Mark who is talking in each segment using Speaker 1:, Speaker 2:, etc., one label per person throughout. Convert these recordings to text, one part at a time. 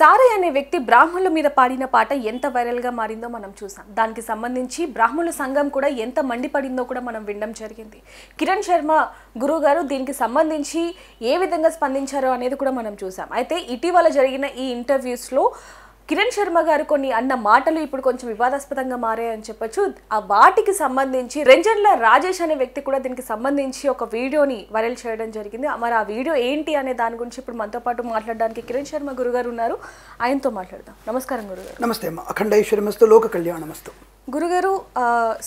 Speaker 1: సారయ్య అనే వ్యక్తి బ్రాహ్మణుల మీద పాడిన పాట ఎంత వైరల్గా మారిందో మనం చూసాం. దానికి సంబంధించి బ్రాహ్మణుల సంఘం కూడా ఎంత మండిపడిందో కూడా మనం వినడం జరిగింది. కిరణ్ శర్మ గురువు గారు దీనికి సంబంధించి ఏ విధంగా స్పందించారో అనేది కూడా మనం చూసాం. అయితే ఇటీవల జరిగిన ఈ ఇంటర్వ్యూస్లో కిరణ్ శర్మ గారు కొన్ని అన్న మాటలు ఇప్పుడు కొంచెం వివాదాస్పదంగా మారాయని చెప్పొచ్చు. ఆ వాటికి సంబంధించి రెంజర్ల రాజేష్ అనే వ్యక్తి కూడా దీనికి సంబంధించి ఒక వీడియోని వైరల్ చేయడం జరిగింది. మరి ఆ వీడియో ఏంటి అనే దాని గురించి ఇప్పుడు మనతో పాటు మాట్లాడడానికి కిరణ్ శర్మ గురుగారు ఉన్నారు. ఆయనతో మాట్లాడదాం. నమస్కారం గురుగారు.
Speaker 2: నమస్తే అమ్మ. అఖండైశ్వర్యమస్తు లోక కళ్యాణమస్తు.
Speaker 1: గురుగారు,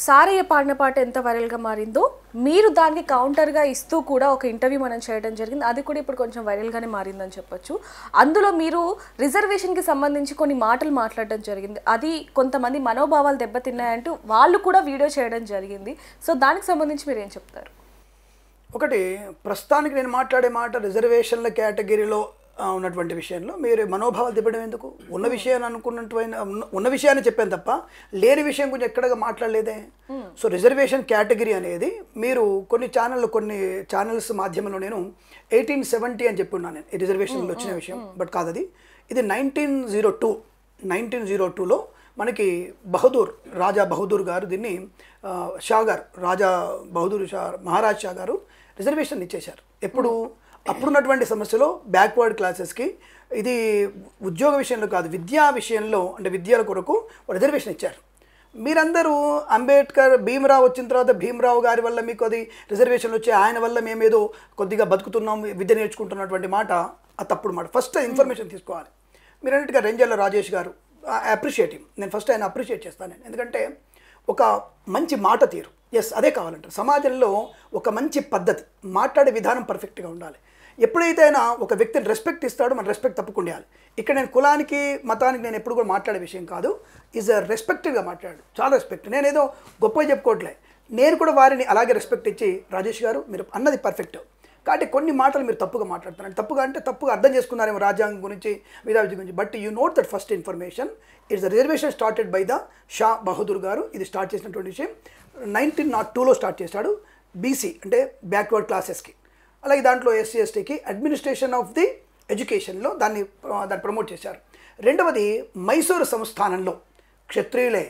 Speaker 1: సారయ్య పాడిన పాట ఎంత వైరల్గా మారిందో మీరు దానికి కౌంటర్గా ఇస్తూ కూడా ఒక ఇంటర్వ్యూ మనం చేయడం జరిగింది. అది కూడా ఇప్పుడు కొంచెం వైరల్గానే మారిందని చెప్పొచ్చు. అందులో మీరు రిజర్వేషన్కి సంబంధించి కొన్ని మాటలు మాట్లాడడం జరిగింది. అది కొంతమంది మనోభావాలు దెబ్బతిన్నాయంటూ వాళ్ళు కూడా వీడియో చేయడం జరిగింది. సో దానికి సంబంధించి మీరు ఏం చెప్తారు?
Speaker 2: ఒకటి, ప్రస్తుతానికి నేను మాట్లాడే మాట రిజర్వేషన్ల కేటగిరీలో ఉన్నటువంటి విషయంలో మీరు మనోభావాలు తిప్పడం ఎందుకు? ఉన్న విషయాన్ని అనుకున్నటువంటి ఉన్న విషయాన్ని చెప్పాను తప్ప లేని విషయం గురించి ఎక్కడగా మాట్లాడలేదే. సో రిజర్వేషన్ కేటగిరీ అనేది మీరు కొన్ని ఛానల్స్ మాధ్యమంలో నేను 1870 అని చెప్పి ఉన్నాను. ఈ రిజర్వేషన్లో వచ్చిన విషయం బట్ కాదు అది. ఇది 1902లో మనకి రాజా బహదూర్ గారు దీన్ని రాజా బహదూర్ షా మహారాజ్ షా గారు రిజర్వేషన్ ఇచ్చేశారు. ఎప్పుడు? అప్పుడున్నటువంటి సమస్యలో బ్యాక్వర్డ్ క్లాసెస్కి ఇది ఉద్యోగ విషయంలో కాదు, విద్యా విషయంలో అంటే విద్యల కొరకు రిజర్వేషన్ ఇచ్చారు. మీరందరూ అంబేద్కర్ భీమరావు వచ్చిన తర్వాత భీమరావు గారి వల్ల మీకు అది రిజర్వేషన్లు వచ్చి ఆయన వల్ల మేమేదో కొద్దిగా బతుకుతున్నాం, విద్య నేర్చుకుంటున్నటువంటి మాట అది తప్పుడు మాట. ఫస్ట్ ఇన్ఫర్మేషన్ తీసుకోవాలి. మీరు అన్నట్టుగా రెంజర్ల రాజేష్ గారు అప్రిషియేటివ్. నేను ఫస్ట్ ఆయన అప్రిషియేట్ చేస్తాను. ఎందుకంటే ఒక మంచి మాట తీరు, ఎస్ అదే కావాలంటారు. సమాజంలో ఒక మంచి పద్ధతి, మాట్లాడే విధానం పర్ఫెక్ట్గా ఉండాలి. ఎప్పుడైతే అయినా ఒక వ్యక్తిని రెస్పెక్ట్ ఇస్తాడో మన రెస్పెక్ట్ తప్పకుండా ఇవ్వాలి. ఇక్కడ నేను కులానికి మతానికి నేను ఎప్పుడు కూడా మాట్లాడే విషయం కాదు. ఈజ్ రెస్పెక్టివ్గా మాట్లాడు, చాలా రెస్పెక్ట్. నేనేదో గొప్పగా చెప్పుకోవట్లే, నేను కూడా వారిని అలాగే రెస్పెక్ట్ ఇచ్చి రాజేష్ గారు మీరు అన్నది పర్ఫెక్ట్, కాబట్టి కొన్ని మాటలు మీరు తప్పుగా మాట్లాడుతున్నారు. తప్పుగా అంటే తప్పుగా అర్థం చేసుకున్నారేమో రాజ్యాంగం గురించి విధానం గురించి. But you note that first information it's the reservation started by the Shah Bahadur గారు. ఇది స్టార్ట్ చేసినటువంటి విషయం 1902లో స్టార్ట్ చేశాడు. బీసీ అంటే బ్యాక్వర్డ్ క్లాసెస్కి, అలాగే దాంట్లో ఎస్సీ ఎస్టీకి అడ్మినిస్ట్రేషన్ ఆఫ్ ది ఎడ్యుకేషన్లో దాన్ని ప్రమోట్ చేశారు. రెండవది మైసూరు సంస్థానంలో క్షత్రియులే,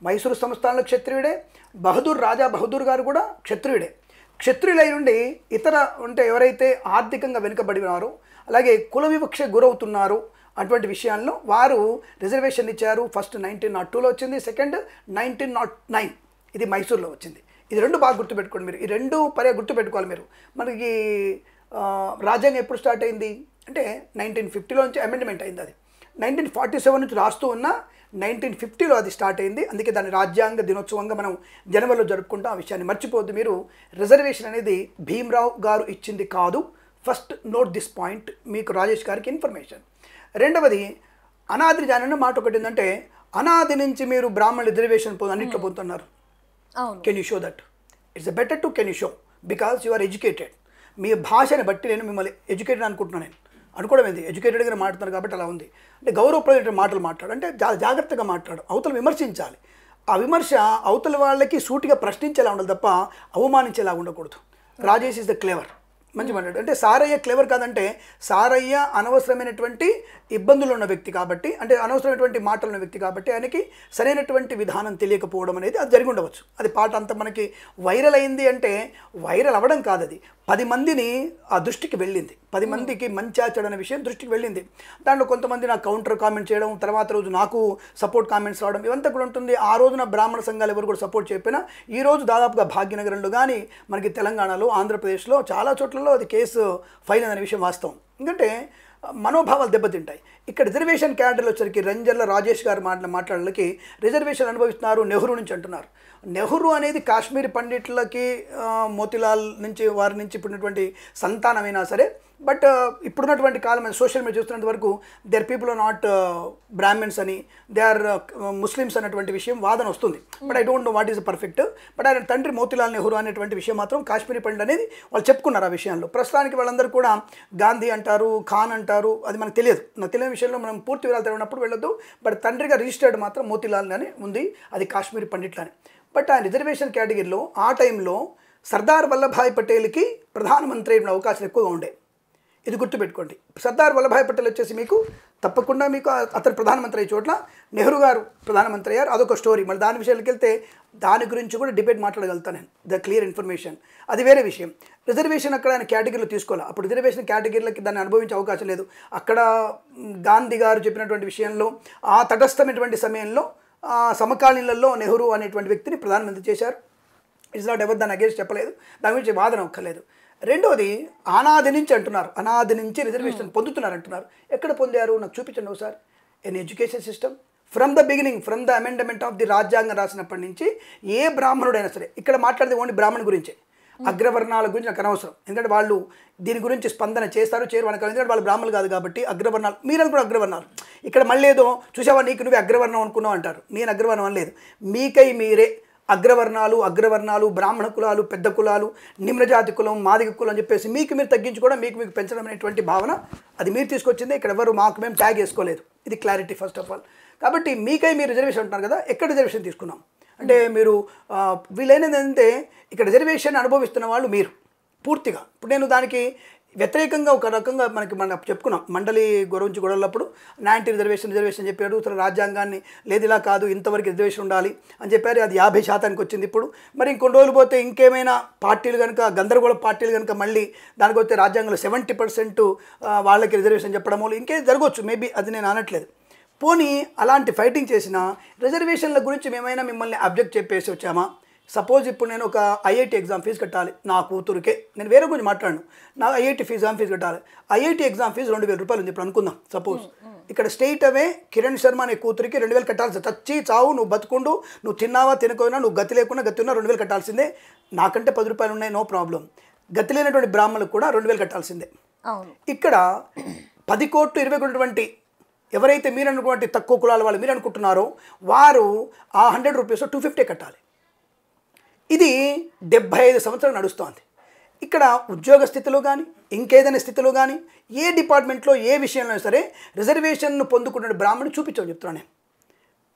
Speaker 2: మైసూరు సంస్థానంలో క్షత్రియుడే. రాజా బహదూర్ గారు కూడా క్షత్రియుడే. క్షత్రియులై నుండి ఇతర అంటే ఎవరైతే ఆర్థికంగా వెనుకబడి ఉన్నారో అలాగే కుల వివక్ష గురవుతున్నారు అటువంటి విషయాల్లో వారు రిజర్వేషన్ ఇచ్చారు. ఫస్ట్ 1902లో వచ్చింది, సెకండ్ 1909 ఇది మైసూర్లో వచ్చింది. ఇది రెండు బాగా గుర్తుపెట్టుకోండి మీరు. ఈ రెండు గుర్తుపెట్టుకోవాలి మీరు. మనకి రాజ్యాంగం ఎప్పుడు స్టార్ట్ అయింది అంటే 1950లో నుంచి అమెండ్మెంట్ అయింది. అది 1947 నుంచి రాస్తూ ఉన్న 1950లో అది స్టార్ట్ అయింది. అందుకే దాన్ని రాజ్యాంగ దినోత్సవంగా మనం జనవరిలో జరుపుకుంటాం. ఆ విషయాన్ని మర్చిపోద్దు మీరు. రిజర్వేషన్ అనేది భీమరావు గారు ఇచ్చింది కాదు. ఫస్ట్ నోట్ దిస్ పాయింట్, మీకు రాజేష్ గారికి ఇన్ఫర్మేషన్. రెండవది అనాది జానన్న మాట ఒకటి ఏంటంటే అనాది నుంచి మీరు బ్రాహ్మణ రిజర్వేషన్ అన్నింటిలో పోతున్నారు. Can you show that? It's better to can you show because you are educated. మీ భాషని బట్టి నేను మిమ్మల్ని ఎడ్యుకేటెడ్ అనుకుంటున్నాను. నేను అనుకోవడం ఏంది, ఎడ్యుకేటెడ్గా మాట్లాడుతున్నారు కాబట్టి అలా ఉంది. అంటే గౌరవప్రదమైన మాటలు మాట్లాడు అంటే జాగ్రత్తగా మాట్లాడు. అవతల విమర్శించాలి. ఆ విమర్శ అవతల వాళ్ళకి సూటిగా ప్రశ్నించేలా ఉండాలి తప్ప అవమానించేలా ఉండకూడదు. రాజేష్ ఇస్ ద క్లేవర్, మంచి మాట్లాడు. అంటే సారయ్య క్లేవర్ కాదంటే సారయ్య అనవసరమైనటువంటి ఇబ్బందులు ఉన్న వ్యక్తి కాబట్టి, అంటే అనవసరమైనటువంటి మాటలు ఉన్న వ్యక్తి కాబట్టి ఆయనకి సరైనటువంటి విధానం తెలియకపోవడం అనేది అది జరిగి ఉండవచ్చు. అది పాట అంత మనకి వైరల్ అయింది అంటే వైరల్ అవ్వడం కాదు, అది 10 మందిని ఆ దృష్టికి వెళ్ళింది. 10 మందికి మంచి చెడనే విషయం దృష్టికి వెళ్ళింది. దాంట్లో కొంతమంది నాకు కౌంటర్ కామెంట్ చేయడం, తర్వాత రోజు నాకు సపోర్ట్ కామెంట్స్ రావడం ఇవంతా కూడా ఉంటుంది. ఆ రోజున బ్రాహ్మణ సంఘాలు ఎవరు కూడా సపోర్ట్ చెప్పినా ఈ రోజు దాదాపుగా భాగ్యనగరంలో కానీ మనకి తెలంగాణలో ఆంధ్రప్రదేశ్లో చాలా చోట్లలో అది కేసు ఫైల్ అనే విషయం వాస్తవం. ఎందుకంటే మనోభావాలు దెబ్బతింటాయి. ఇక్కడ రిజర్వేషన్ క్యాడర్లో వచ్చరికి రెంజర్ల రాజేష్ గారు మాట్లాడలకి రిజర్వేషన్ అనుభవిస్తున్నారు నెహ్రూ నుంచి అంటున్నారు. నెహ్రూ అనేది కాశ్మీర్ పండిట్లకి మోతిలాల్ నుంచి వారి నుంచి పుట్టినటువంటి సంతానమైనా సరే, బట్ ఇప్పుడున్నటువంటి కాలం సోషల్ మీడియా చూస్తున్నంత వరకు they are people are not Brahmins అని, దే ఆర్ ముస్లిమ్స్ అన్నటువంటి విషయం వాదన వస్తుంది. But I don't know what is perfect. బట్ ఆయన తండ్రి మోతిలాల్ నెహ్రూ అనేటువంటి విషయం మాత్రం కాశ్మీరీ పండిట్ అనేది వాళ్ళు చెప్పుకున్నారు. ఆ విషయంలో ప్రస్తుతానికి వాళ్ళందరూ కూడా గాంధీ అంటారు, ఖాన్ అంటారు, అది మనకు తెలియదు. నాకు తెలియని విషయంలో మనం పూర్తి వివరాలు తెలియనప్పుడు వెళ్ళొద్దు. బట్ తండ్రిగా రిజిస్టర్డ్ మాత్రం మోతిలాల్ అని ఉంది, అది కాశ్మీరీ పండిట్లని. బట్ ఆ రిజర్వేషన్ కేటగిరీలో ఆ టైంలో సర్దార్ వల్లభాయ్ పటేల్కి ప్రధానమంత్రి అయిన అవకాశాలు ఎక్కువగా ఉండే. ఈ ఇది గుర్తుపెట్టుకోండి. సర్దార్ వల్లభాయ్ పటేల్ వచ్చేసి మీకు తప్పకుండా మీకు అతను ప్రధానమంత్రి అయ్యే చోట్ల నెహ్రూ గారు ప్రధానమంత్రి అయ్యారు, అదొక స్టోరీ. మళ్ళీ దాని విషయానికి వెళ్తే దాని గురించి కూడా డిబేట్ మాట్లాడగలుగుతాను నేను, ద క్లియర్ ఇన్ఫర్మేషన్, అది వేరే విషయం. రిజర్వేషన్ అక్కడ ఆయన కేటగిరీలో తీసుకోవాలి, అప్పుడు రిజర్వేషన్ కేటగిరీలకి దాన్ని అనుభవించే అవకాశం లేదు. అక్కడ గాంధీ గారు చెప్పినటువంటి విషయంలో ఆ తటస్థమైనటువంటి సమయంలో సమకాలీనంలో నెహ్రూ అనేటువంటి వ్యక్తిని ప్రధానమంత్రి చేశారు. ఇట్స్ నాట్ ఎవర్ దాని అగేన్స్ట్ చెప్పలేదు, దాని గురించి వాదన ఒక్కలేదు. రెండోది అనాది నుంచి అంటున్నారు, అనాది నుంచి రిజర్వేషన్ పొందుతున్నారు అంటున్నారు. ఎక్కడ పొందారు నాకు చూపించండి ఒకసారి. An education system from the beginning, from the amendment of the రాజ్యాంగం రాసినప్పటి నుంచి ఏ బ్రాహ్మణుడైనా సరే, ఇక్కడ మాట్లాడేది ఓన్లీ బ్రాహ్మణ్ గురించే, అగ్రవర్ణాల గురించి నాకు అనవసరం, ఎందుకంటే వాళ్ళు దీని గురించి స్పందన చేస్తారు చేయరు మనకు, ఎందుకంటే వాళ్ళు బ్రాహ్మణులు కాదు కాబట్టి. అగ్రవర్ణాలు మీరని కూడా అగ్రవర్ణాలు, ఇక్కడ మళ్ళీ ఏదో చూసావా నీకు నువ్వే అగ్రవర్ణం అనుకున్నావు అంటారు. నేను అగ్రవర్ణం అనలేదు, మీకై మీరే అగ్రవర్ణాలు బ్రాహ్మణ కులాలు, పెద్ద కులాలు, నిమ్నజాతి కులం, మాదిగ కులం అని చెప్పేసి మీకు మీరు తగ్గించుకోవడం, మీకు పెంచడం అనేటువంటి భావన అది మీరు తీసుకొచ్చింది. ఇక్కడ ఎవరు మాకు మేము ట్యాగ్ వేసుకోలేదు, ఇది క్లారిటీ ఫస్ట్ ఆఫ్ ఆల్. కాబట్టి మీకై మీరు రిజర్వేషన్ అంటున్నారు కదా, ఎక్కడ రిజర్వేషన్ తీసుకున్నాం అంటే మీరు వీలైనది ఏంటంటే ఇక్కడ రిజర్వేషన్ అనుభవిస్తున్న వాళ్ళు మీరు పూర్తిగా. ఇప్పుడు నేను దానికి వ్యతిరేకంగా ఒక రకంగా మనం చెప్పుకున్నాం మండలి గురించి గొడవలప్పుడు 90 రిజర్వేషన్ చెప్పాడు. అసలు రాజ్యాంగాన్ని లేదు ఇలా కాదు ఇంతవరకు రిజర్వేషన్ ఉండాలి అని చెప్పారు, అది 50% వచ్చింది. ఇప్పుడు మరి ఇంకొన్ని రోజులు పోతే ఇంకేమైనా పార్టీలు కనుక గందరగోళ పార్టీలు కనుక మళ్ళీ దానికి వస్తే రాజ్యాంగంలో 70% వాళ్ళకి రిజర్వేషన్ చెప్పడం వల్ల ఇంకేం జరగవచ్చు మేబీ, అది నేను అనట్లేదు. పోనీ అలాంటి ఫైటింగ్ చేసిన రిజర్వేషన్ల గురించి మేమైనా మిమ్మల్ని అబ్జెక్ట్ చెప్పేసి వచ్చామా? సపోజ్ ఇప్పుడు నేను ఒక ఐఐటి ఎగ్జామ్ ఫీజు కట్టాలి నా కూతురికే, నేను వేరే గురించి మాట్లాడను, నా ఐఐటి ఎగ్జామ్ ఫీజు కట్టాలి. ఐఐటి ఎగ్జామ్ ఫీజు 2000 రూపాయలు ఉంది ఇప్పుడు అనుకుందాం సపోజ్. ఇక్కడ స్టేట్ అవే కిరణ్ శర్మ అనే కూతురికి 2000 కట్టాల్సింది. చచ్చి చావు నువ్వు బతుకుండు, నువ్వు తిన్నావా తినకపోయినా, నువ్వు గతి లేకున్నా గతి ఉన్నా 2000 కట్టాల్సిందే. నాకంటే 10 రూపాయలు ఉన్నాయి నో ప్రాబ్లం. గతి లేనటువంటి బ్రాహ్మణులకు కూడా 2000 కట్టాల్సిందే. ఇక్కడ 10 కోట్లు 20 కోట్ల ఎవరైతే మీరు అనుకున్నటువంటి తక్కువ కులాల వాళ్ళు మీరు అనుకుంటున్నారో వారు ఆ 100 రూపీస్ 250 కట్టాలి. ఇది 75 సంవత్సరాలు నడుస్తోంది. ఇక్కడ ఉద్యోగ స్థితిలో కానీ ఇంకేదైనా స్థితిలో కానీ ఏ డిపార్ట్మెంట్లో ఏ విషయంలో సరే రిజర్వేషన్ను పొందుకున్న బ్రాహ్మణుడు చూపించమని చెప్తున్నాను నేను.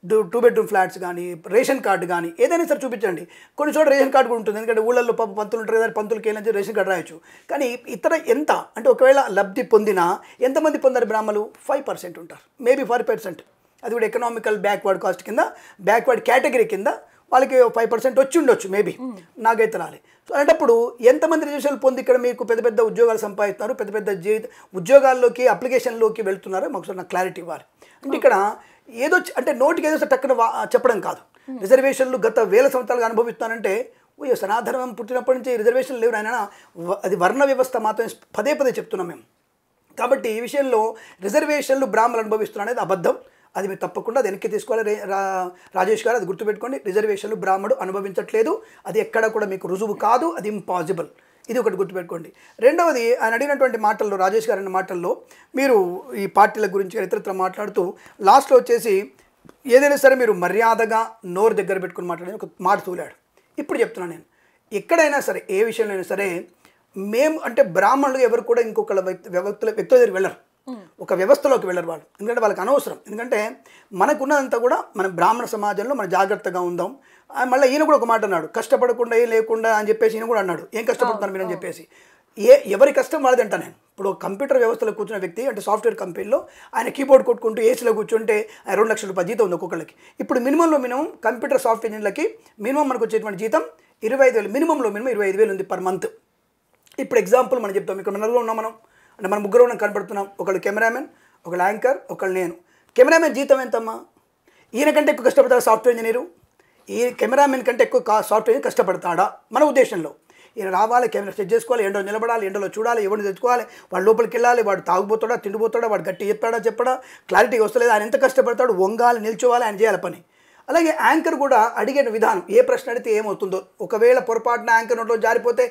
Speaker 2: 2 బెడ్రూమ్ ఫ్లాట్స్ కానీ రేషన్ కార్డు కానీ ఏదైనా సరే చూపించండి. కొన్ని చోట్ల రేషన్ కార్డు కూడా ఉంటుంది, ఎందుకంటే ఊళ్ళల్లో పంతులు ఉంటారు కదా, పంతులకి ఏదైనా రేషన్ కార్డు రాయొచ్చు. కానీ ఇతర ఎంత అంటే ఒకవేళ లబ్ధి పొందినా ఎంతమంది పొందారు బ్రాహ్మణులు? 5% ఉంటారు, మేబీ 4%. అది కూడా ఎకనామికల్ బ్యాక్వర్డ్ కాస్ట్ కింద, బ్యాక్వర్డ్ కేటగిరీ కింద వాళ్ళకి 5% వచ్చి ఉండొచ్చు మేబీ, నాకైతే రాలి. సో అలాంటప్పుడు ఎంతమంది రిజర్వేషన్లు పొంది ఇక్కడ మీకు పెద్ద పెద్ద ఉద్యోగాలు సంపాదిస్తున్నారు, పెద్ద పెద్ద ఉద్యోగాల్లోకి అప్లికేషన్లోకి వెళ్తున్నారో మాకు నాకు క్లారిటీ ఇవ్వాలి. అంటే ఇక్కడ ఏదో అంటే నోటికి ఏదో టక్కున చెప్పడం కాదు. రిజర్వేషన్లు గత 1000 సంవత్సరాలుగా అనుభవిస్తానంటే సనాతనం పుట్టినప్పటి నుంచి రిజర్వేషన్లు లేవు ఆయన, అది వర్ణ వ్యవస్థ మాత్రం పదే చెప్తున్నాం మేము. కాబట్టి ఈ విషయంలో రిజర్వేషన్లు బ్రాహ్మణులు అనుభవిస్తున్నారు అనేది అబద్ధం, అది మీరు తప్పకుండా వెనక్కి తీసుకోవాలి. రాజేష్ గారు అది గుర్తుపెట్టుకోండి, రిజర్వేషన్లు బ్రాహ్మణుడు అనుభవించట్లేదు, అది ఎక్కడ కూడా మీకు రుజువు కాదు, అది ఇంపాసిబుల్. ఇది ఒకటి గుర్తుపెట్టుకోండి. రెండవది ఆయన అడిగినటువంటి మాటల్లో, రాజేష్ గారు అన్న మాటల్లో మీరు ఈ పార్టీల గురించి ఇతరత్ర మాట్లాడుతూ లాస్ట్లో వచ్చేసి ఏదైనా సరే మీరు మర్యాదగా నోరు దగ్గర పెట్టుకుని మాట్లాడని ఒక మాట తూలాడు. ఇప్పుడు చెప్తున్నాను నేను, ఎక్కడైనా సరే ఏ విషయంలో అయినా సరే మేము అంటే బ్రాహ్మణులు ఎవరు కూడా ఇంకొకళ్ళ వ్యక్తుల దగ్గర వెళ్ళరు, ఒక వ్యవస్థలోకి వెళ్ళరు వాళ్ళు, ఎందుకంటే వాళ్ళకి అనవసరం. ఎందుకంటే మనకున్నదంతా కూడా మన బ్రాహ్మణ సమాజంలో మనం జాగ్రత్తగా ఉందాం. మళ్ళీ ఈయన కూడా ఒక మాట అన్నాడు, కష్టపడకుండా ఏం లేకుండా అని చెప్పేసి ఈయన కూడా అన్నాడు, ఏం కష్టపడుతున్నారు మీరు అని చెప్పేసి. ఎవరి కష్టం వాళ్ళది అంటా నేను. ఇప్పుడు కంప్యూటర్ వ్యవస్థలో కూర్చున్న వ్యక్తి అంటే సాఫ్ట్వేర్ కంపెనీలో ఆయన కీబోర్డ్ కొట్టుకుంటూ ఏసీలో కూర్చుంటే 2 లక్షల రూపాయల జీతం ఉంది ఒక్కొక్కరికి. ఇప్పుడు మినిమంలో మినిమం కంప్యూటర్ సాఫ్ట్వేర్ ఇంజనీర్లకి మినిమం మనకు వచ్చేటువంటి జీతం 25,000, మినిమంలో మినిమం 25,000 ఉంది పర్ మంత్. ఇప్పుడు ఎగ్జాంపుల్ మనం చెప్తాం, ఇక్కడ మనలో ఉన్నాం మనం అంటే మన ముగ్గురు మనం కనబడుతున్నాం, ఒకళ్ళు కెమెరామెన్, ఒకళ్ళు యాంకర్, ఒకళ్ళు నేను. కెమెరామెన్ జీతం ఎంతమ్మా? ఈయన కంటే ఎక్కువ కష్టపడతాడు సాఫ్ట్వేర్ ఇంజనీరు, ఈ కెమెరామెన్ కంటే ఎక్కువ సాఫ్ట్వేర్ ఇంజనీర్ కష్టపడతాడా మన ఉద్దేశంలో? ఈయన రావాలి, కెమెరా సెట్ చేసుకోవాలి, ఎండలో నిలబడాలి, ఎండలో చూడాలి, ఎవరిని తెచ్చుకోవాలి, వాడు లోపలికి వెళ్ళాలి, వాడు తాగుపోతాడా తిండిపోతాడా, వాడు గట్టి చెప్పడా క్లారిటీగా వస్తలేదు, ఆయన ఎంత కష్టపడతాడు, వంగాలి నిల్చోవాలి, ఆయన చేయాలి పని. అలాగే యాంకర్ కూడా అడిగే విధానం, ఏ ప్రశ్న అడిగితే ఏమవుతుందో, ఒకవేళ పొరపాటున యాంకర్ నోట్లో జారిపోతే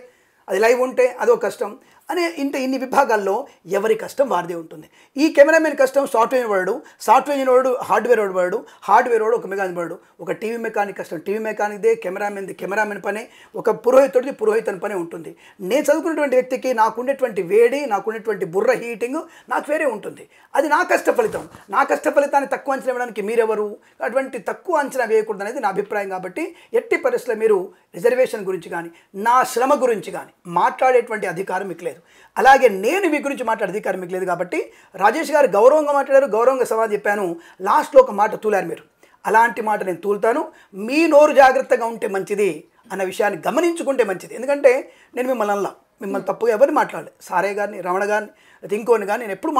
Speaker 2: అది లైవ్ ఉంటే అదో కష్టం అనే ఇన్ని విభాగాల్లో ఎవరి కష్టం వారిదే ఉంటుంది. ఈ కెమెరామెన్ కష్టం సాఫ్ట్వేర్ వాడు, సాఫ్ట్వేర్ ఇంజనీర్ హార్డ్వేర్ వాడు, హార్డ్వేర్ వాడు ఒక మెకానిక్ వాడు, ఒక టీవీ మెకానిక్ కష్టం టీవీ మెకానిక్దే, కెమెరామెన్ పనే, ఒక పురోహితుడిది పురోహితుని పనే ఉంటుంది. నేను చదువుకున్నటువంటి వ్యక్తికి నాకుండేటువంటి వేడి, నాకుండేటువంటి బుర్ర హీటింగ్ నాకు వేరే ఉంటుంది. అది నా కష్ట ఫలితం. నా కష్ట ఫలితాన్ని తక్కువ అంచనా వేయడానికి మీరెవరు? అటువంటి తక్కువ అంచనా వేయకూడదు అనేది నా అభిప్రాయం. కాబట్టి ఎట్టి పరిస్థితుల్లో మీరు రిజర్వేషన్ గురించి కానీ నా శ్రమ గురించి కానీ మాట్లాడేటువంటి అధికారం మీకు లేదు. లేదు. అలాగే నేను మీ గురించి మాట్లాడే అధికారం మీకు లేదు. కాబట్టి రాజేష్ గారు గౌరవంగా మాట్లాడారు, గౌరవంగా సమాధానం చెప్పాను. లాస్ట్లో ఒక మాట తూలారు మీరు. అలాంటి మాట నేను తూలుతాను. మీ నోరు జాగ్రత్తగా ఉంటే మంచిది అన్న విషయాన్ని గమనించుకుంటే మంచిది. ఎందుకంటే నేను మిమ్మల్ని తప్పుగా ఎవరిని మాట్లాడలే. సారే గారిని, రమణ గారిని, ఇంకోని కానీ నేను ఎప్పుడు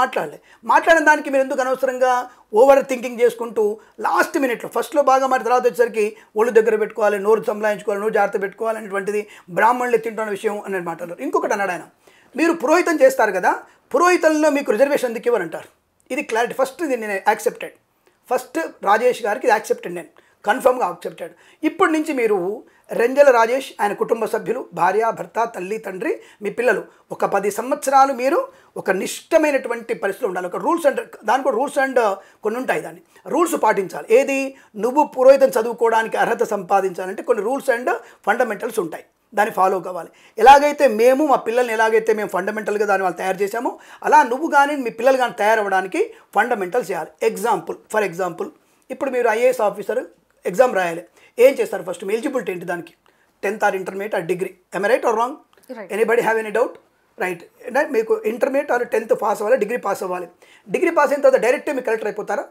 Speaker 2: మాట్లాడిన దానికి మీరు ఎందుకు అనవసరంగా ఓవర్ థింకింగ్ చేసుకుంటూ లాస్ట్ మినిట్లో ఫస్ట్లో బాగా మాట తర్వాత వచ్చేసరికి ఒళ్ళు దగ్గర పెట్టుకోవాలి, నోరు సంలాయించుకోవాలి, నోరు జాగ్రత్త పెట్టుకోవాలి అనేటువంటిది బ్రాహ్మణులు తింటున్న విషయం అనేది మాట్లాడారు. ఇంకొకటి అన్నాడు ఆయన, మీరు పురోహితం చేస్తారు కదా, పురోహితంలో మీకు రిజర్వేషన్ ఎందుకు ఇవ్వరంటారు. ఇది క్లారిటీ. ఫస్ట్ ఇది నేను యాక్సెప్టెడ్. ఫస్ట్ రాజేష్ గారికి ఇది యాక్సెప్టెడ్, నేను కన్ఫర్మ్గా యాక్సెప్టెడ్. ఇప్పటి నుంచి మీరు రెంజల రాజేష్, ఆయన కుటుంబ సభ్యులు, భార్య, భర్త, తల్లి, తండ్రి, మీ పిల్లలు ఒక 10 సంవత్సరాలు మీరు ఒక నిష్టమైనటువంటి పరిస్థితిలో ఉండాలి. ఒక రూల్స్ అండ్ దానికి కూడా రూల్స్ అండ్ కొన్ని ఉంటాయి, దాన్ని రూల్స్ పాటించాలి. ఏది, నువ్వు పురోహితం చదువుకోవడానికి అర్హత సంపాదించాలంటే కొన్ని రూల్స్ అండ్ ఫండమెంటల్స్ ఉంటాయి, దాన్ని ఫాలో కావాలి. ఎలాగైతే మేము మా పిల్లల్ని ఎలాగైతే మేము ఫండమెంటల్గా దాన్ని వాళ్ళు తయారు చేసామో, అలా నువ్వు కానీ మీ పిల్లలు కానీ తయారవ్వడానికి ఫండమెంటల్స్ చేయాలి. ఫర్ ఎగ్జాంపుల్ ఇప్పుడు మీరు ఐఏఎస్ ఆఫీసర్ ఎగ్జామ్ రాయాలి. ఏం చేస్తారు ఫస్ట్? మీ ఎలిజిబిలిటీ ఏంటి దానికి? 10th are intermediate or degree. M I right are wrong? Anybody have any doubt? Right. మీకు ఇంటర్మీడియట్ ఆర్ 10th పాస్ అవ్వాలి, డిగ్రీ పాస్ అవ్వాలి. డిగ్రీ పాస్ అయిన తర్వాత డైరెక్ట్ మీరు కలెక్టర్ అయిపోతారా?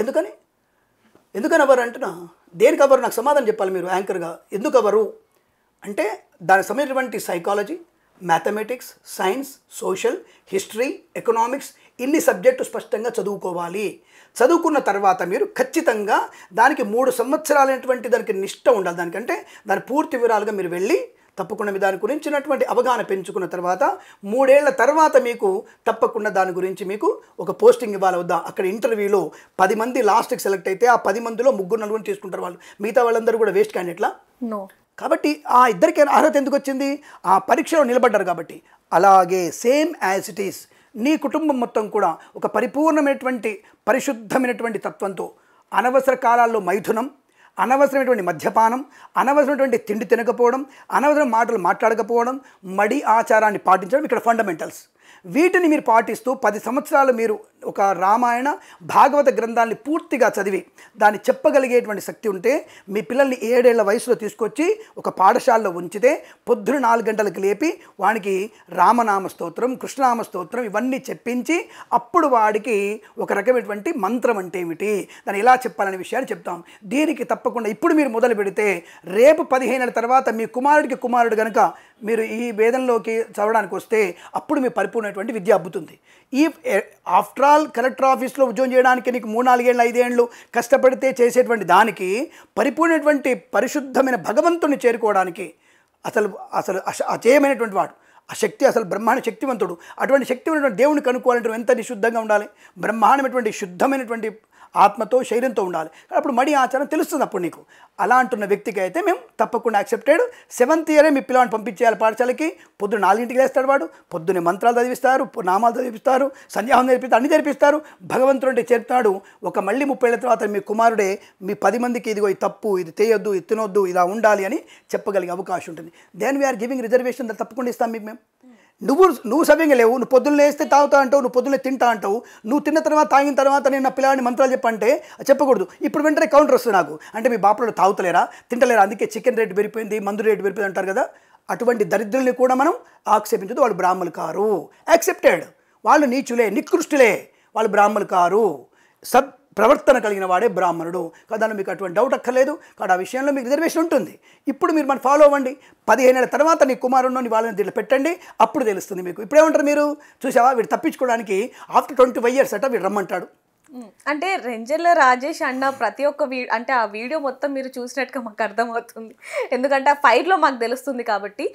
Speaker 2: ఎందుకని అవ్వరు అంటున్నా? దేనికి అవ్వరు? నాకు సమాధానం చెప్పాలి మీరు యాంకర్గా. ఎందుకు అవ్వరు అంటే దానికి సంబంధించినటువంటి psychology, mathematics, science, social, history, economics, ఇన్ని సబ్జెక్టు స్పష్టంగా చదువుకోవాలి. చదువుకున్న తర్వాత మీరు ఖచ్చితంగా దానికి 3 సంవత్సరాలైనటువంటి దానికి నిష్ట ఉండాలి. దానికంటే దాని పూర్తి వివరాలుగా మీరు వెళ్ళి తప్పకుండా మీ దాని గురించినటువంటి అవగాహన పెంచుకున్న తర్వాత 3 ఏళ్ల తర్వాత మీకు తప్పకుండా దాని గురించి మీకు ఒక పోస్టింగ్ ఇవ్వాలి వద్దా. అక్కడ ఇంటర్వ్యూలో 10 మంది లాస్ట్కి సెలెక్ట్ అయితే ఆ 10 మందిలో 3-4 తీసుకుంటారు వాళ్ళు. మిగతా వాళ్ళందరూ కూడా వేస్ట్ క్యాండిడేట్లా? కాబట్టి ఆ ఇద్దరికి అర్హత ఎందుకు వచ్చింది? ఆ పరీక్షలో నిలబడ్డారు కాబట్టి. అలాగే సేమ్ యాజ్ ఇట్ ఈస్ నీ కుటుంబం మొత్తం కూడా ఒక పరిపూర్ణమైనటువంటి పరిశుద్ధమైనటువంటి తత్వంతో అనవసర కాలాల్లో మైథునం, అనవసరమైనటువంటి మద్యపానం, అనవసరమైనటువంటి తిండి తినకపోవడం, అనవసరం మాటలు మాట్లాడకపోవడం, మడి ఆచారాన్ని పాటించడం ఇక్కడ ఫండమెంటల్స్. వీటిని మీరు పాటిస్తూ 10 సంవత్సరాలు మీరు ఒక రామాయణ భాగవత గ్రంథాన్ని పూర్తిగా చదివి దాన్ని చెప్పగలిగేటువంటి శక్తి ఉంటే మీ పిల్లల్ని 7 ఏళ్ల వయసులో తీసుకొచ్చి ఒక పాఠశాలలో ఉంచితే పొద్దున 4 గంటలకు లేపి వానికి రామనామ స్తోత్రం, కృష్ణనామ స్తోత్రం ఇవన్నీ చెప్పించి అప్పుడు వాడికి ఒక రకమైనటువంటి మంత్రం అంటే ఏమిటి, దాన్ని ఎలా చెప్పాలనే విషయాన్ని చెప్తాం. దీనికి తప్పకుండా ఇప్పుడు మీరు మొదలు పెడితే రేపు 15 ఏళ్ళ తర్వాత మీ కుమారుడు కనుక మీరు ఈ వేదంలోకి చదవడానికి వస్తే అప్పుడు మీ పరిపూర్ణమైనటువంటి విద్య అబ్బుతుంది. ఈ ఆఫ్టర్ ఆల్ కలెక్టర్ ఆఫీస్లో ఉద్యోగం చేయడానికి నీకు 3-4 ఏళ్ళు 5 ఏళ్ళు కష్టపడితే చేసేటువంటి దానికి పరిపూర్ణమైనటువంటి పరిశుద్ధమైన భగవంతుని చేరుకోవడానికి అసలు అజేయమైనటువంటి వాడు ఆ శక్తి అసలు బ్రహ్మాండ శక్తివంతుడు. అటువంటి శక్తివంతుడు దేవుని కనుక్కోవాలంటే ఎంత నిశుద్ధంగా ఉండాలి? బ్రహ్మాండమైనటువంటి శుద్ధమైనటువంటి ఆత్మతో శరీరంతో ఉండాలి. అప్పుడు మడి ఆచారం తెలుస్తుంది అప్పుడు నీకు. అలా అంటున్న వ్యక్తికి అయితే మేము తప్పకుండా యాక్సెప్టెడ్. 7th ఇయరే మీ పిల్లవాడిని పంపించేయాలి పాఠశాలకి. పొద్దున్న 4ంటికి లేస్తాడు వాడు, పొద్దున్నే మంత్రాలు చదివిస్తారు, నామాలు చదివిస్తారు, సంధ్యాహం జరిపిస్తారు, అన్ని జరిపిస్తారు. భగవంతుడు అంటే చెప్తాడు ఒక మళ్ళీ 30 ఏళ్ళ తర్వాత మీ కుమారుడే మీ 10 మందికి ఇదిగో ఇది తప్పు, ఇది చేయొద్దు, ఇది తినొద్దు, ఇలా ఉండాలి అని చెప్పగలిగే అవకాశం ఉంటుంది. దెన్ వీఆర్ గివింగ్ రిజర్వేషన్, తప్పకుండా ఇస్తాం మీకు మేము. నువ్వు సవ్యంగా లేవు, నువ్వు పొద్దున్న లేస్తే తాగుతా అంటావు, నువ్వు పొద్దున్నే తింటా అంటావు, నువ్వు తిన్న తర్వాత తాగిన తర్వాత నేను నా పిల్లాడిని మంత్రాలు చెప్పంటే చెప్పకూడదు. ఇప్పుడు వెంటనే కౌంటర్ వస్తుంది నాకు, అంటే మీ బాపలో తాగుతలేరా, తింటలేరా, అందుకే చికెన్ రేటు పెరిగిపోయింది, మందు రేటు పెరిగిపోయింది అంటారు కదా. అటువంటి దరిద్రుల్ని కూడా మనం ఆక్షేపించదు. వాళ్ళు బ్రాహ్మణులు కారు, యాక్సెప్టెడ్. వాళ్ళు నీచులే, నికృష్టులే, వాళ్ళు బ్రాహ్మణులు కారు. ప్రవర్తన కలిగిన వాడే బ్రాహ్మణుడు కదా. మీకు అటువంటి డౌట్ అక్కర్లేదు. కాబట్టి ఆ విషయంలో మీకు రిజర్వేషన్ ఉంటుంది. ఇప్పుడు మీరు మనం ఫాలో అవ్వండి. 15 ఏళ్ళ తర్వాత నీ కుమారుడిని వాళ్ళని దీంట్లో పెట్టండి, అప్పుడు తెలుస్తుంది మీకు. ఇప్పుడేమంటారు మీరు? చూసావా వీడు తప్పించుకోవడానికి ఆఫ్టర్ 25 years అట వీడు రమ్మంటాడు.
Speaker 1: అంటే రెంజల్ల రాజేష్ అన్న ప్రతి ఒక్క అంటే ఆ వీడియో మొత్తం మీరు చూసినట్టుగా మాకు అర్థమవుతుంది. ఎందుకంటే ఆ ఫైర్లో మాకు తెలుస్తుంది. కాబట్టి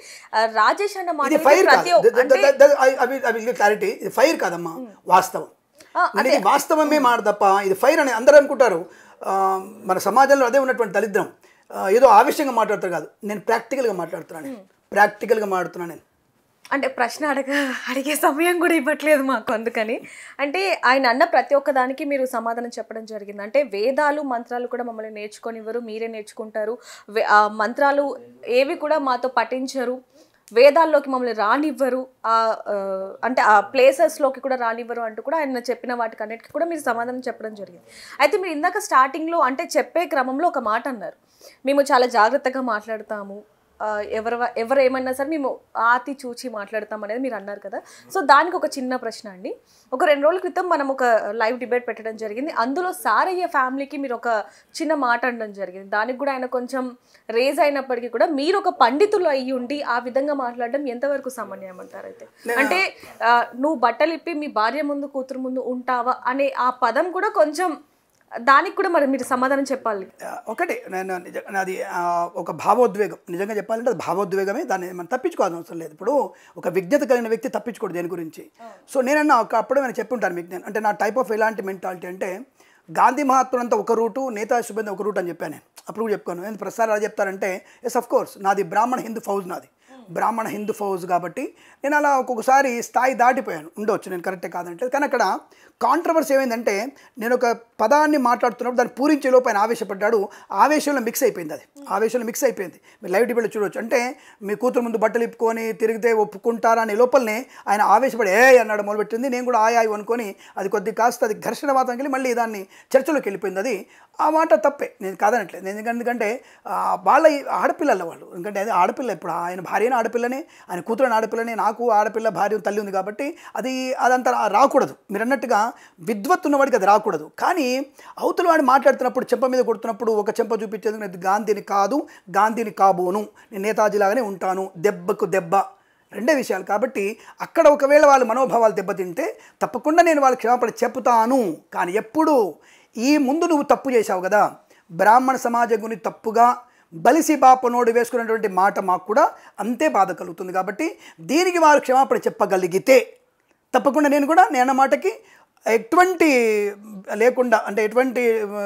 Speaker 1: రాజేష్ అన్న
Speaker 2: క్లారిటీ, ఇది ఫైర్ కాదమ్మా, వాస్తవం. ఇది వాస్తవమే మాట తప్ప ఇది ఫైర్ అని అందరూ అనుకుంటారు. మన సమాజంలో అదే ఉన్నటువంటి దరిద్రం. ఏదో ఆవేశంగా మాట్లాడతారు కాదు, నేను ప్రాక్టికల్గా మాట్లాడుతున్నాను. నేను
Speaker 1: అంటే ప్రశ్న అడిగే సమయం కూడా ఇవ్వట్లేదు మాకు. అందుకని అంటే ఆయన అన్న ప్రతి ఒక్క దానికి మీరు సమాధానం చెప్పడం జరిగింది. అంటే వేదాలు మంత్రాలు కూడా మమ్మల్ని నేర్చుకొనివ్వరు, మీరే నేర్చుకుంటారు. మంత్రాలు ఏవి కూడా మాతో పఠించరు, వేదాల్లోకి మమ్మల్ని రానివ్వరు, అంటే ఆ ప్లేసెస్లోకి కూడా రానివ్వరు అంటూ కూడా ఆయన చెప్పిన వాటికి అన్నిటికీ కూడా మీరు సమాధానం చెప్పడం జరిగింది. అయితే మీరు ఇందాక స్టార్టింగ్లో అంటే చెప్పే క్రమంలో ఒక మాట అన్నారు, మేము చాలా జాగ్రత్తగా మాట్లాడతాము, ఎవరు ఏమన్నా సరే మేము ఆతి చూచి మాట్లాడతాం అనేది మీరు అన్నారు కదా. సో దానికి ఒక చిన్న ప్రశ్న అండి. ఒక 2 రోజుల క్రితం మనం ఒక లైవ్ డిబేట్ పెట్టడం జరిగింది. అందులో సారయ్య ఫ్యామిలీకి మీరు ఒక చిన్న మాట అనడం జరిగింది. దానికి కూడా ఆయన కొంచెం రేజ్ అయినప్పటికీ కూడా మీరు ఒక పండితులు అయ్యి ఉండి ఆ విధంగా మాట్లాడడం ఎంతవరకు సామాన్యం అంటారు? అయితే అంటే నువ్వు బట్టలు ఇప్పి మీ భార్య ముందు కూతురు ముందు ఉంటావా అనే ఆ పదం కూడా కొంచెం, దానికి కూడా మరి మీరు సమాధానం చెప్పాలి.
Speaker 2: ఒకటి నేను నాది ఒక భావోద్వేగం, నిజంగా చెప్పాలంటే అది భావోద్వేగమే, దాన్ని మనం తప్పించుకోవాల్సిన అవసరం లేదు. ఇప్పుడు ఒక విజ్ఞత కలిగిన వ్యక్తి తప్పించుకోడు దేని గురించి. సో నేనన్నా అప్పుడే నేను చెప్పి ఉంటాను మీకు, నేను అంటే నా టైప్ ఆఫ్ ఎలాంటి మెంటాలిటీ అంటే గాంధీ మహాత్ములంతా ఒక రూటు, నేతాజీ సుభేంద్ర ఒక రూట్ అని చెప్పాను నేను. అప్పుడు కూడా చెప్పుకోను. ఎందుకు ప్రసారం అలా చెప్తారంటే ఎస్ అఫ్ కోర్స్ నాది బ్రాహ్మణ హిందూ ఫౌజ్, నాది బ్రాహ్మణ హిందూ ఫౌజ్ కాబట్టి నేను అలా ఒక్కొక్కసారి స్థాయి దాటిపోయాను, ఉండవచ్చు నేను కరెక్టే కాదంటే. కానీ అక్కడ కాంట్రవర్సీ ఏమైందంటే నేను ఒక పదాన్ని మాట్లాడుతున్నప్పుడు దాన్ని పూరించే లోపు ఆయన ఆవేశపడ్డాడు, ఆవేశంలో మిక్స్ అయిపోయింది, అది ఆవేశంలో మిక్స్ అయిపోయింది. మీరు లైవ్ డిబేట్లో చూడవచ్చు. అంటే మీ కూతురు ముందు బట్టలు ఇప్పుకొని తిరిగితే ఒప్పుకుంటారా అనే లోపలనే ఆయన ఆవేశపడి ఏ అన్నాడు మొదలుపెట్టింది. నేను కూడా ఆయాయి అనుకొని అది కొద్ది కాస్త అది ఘర్షణ వాతానికి వెళ్ళి మళ్ళీ దాన్ని చర్చలోకి వెళ్ళిపోయింది. అది ఆ మాట తప్పే, నేను కాదనట్లేదు. ఎందుకంటే వాళ్ళ ఆడపిల్లల వాళ్ళు, ఎందుకంటే అది ఆడపిల్ల, ఇప్పుడు ఆయన భార్యను ఆడపిల్లనే, ఆయన కూతురుని ఆడపిల్లనే, నాకు ఆడపిల్ల భార్య తల్లి ఉంది కాబట్టి అదంతా రాకూడదు. మీరు అన్నట్టుగా విద్వత్తు ఉన్నవాడికి అది రాకూడదు. కానీ అవతల వాడు మాట్లాడుతున్నప్పుడు చెంప మీద కొడుతున్నప్పుడు ఒక చెంప చూపించేందుకు నేను గాంధీని కాదు, గాంధీని కాబోను, నేను నేతాజీలాగానే ఉంటాను, దెబ్బకు దెబ్బ రెండే విషయాలు. కాబట్టి అక్కడ ఒకవేళ వాళ్ళ మనోభావాలు దెబ్బతింటే తప్పకుండా నేను వాళ్ళకి క్షమాపణ చెప్తాను. కానీ ఎప్పుడు ఈ ముందు నువ్వు తప్పు చేశావు కదా, బ్రాహ్మణ సమాజం గురించి తప్పుగా బలిసి బాపనోడు వేసుకున్నటువంటి మాట మాకు కూడా అంతే బాధ కలుగుతుంది. కాబట్టి దీనికి వారు క్షమాపణ చెప్పగలిగితే తప్పకుండా నేను కూడా నేను మాటకి ఎటువంటి లేకుండా, అంటే ఎటువంటి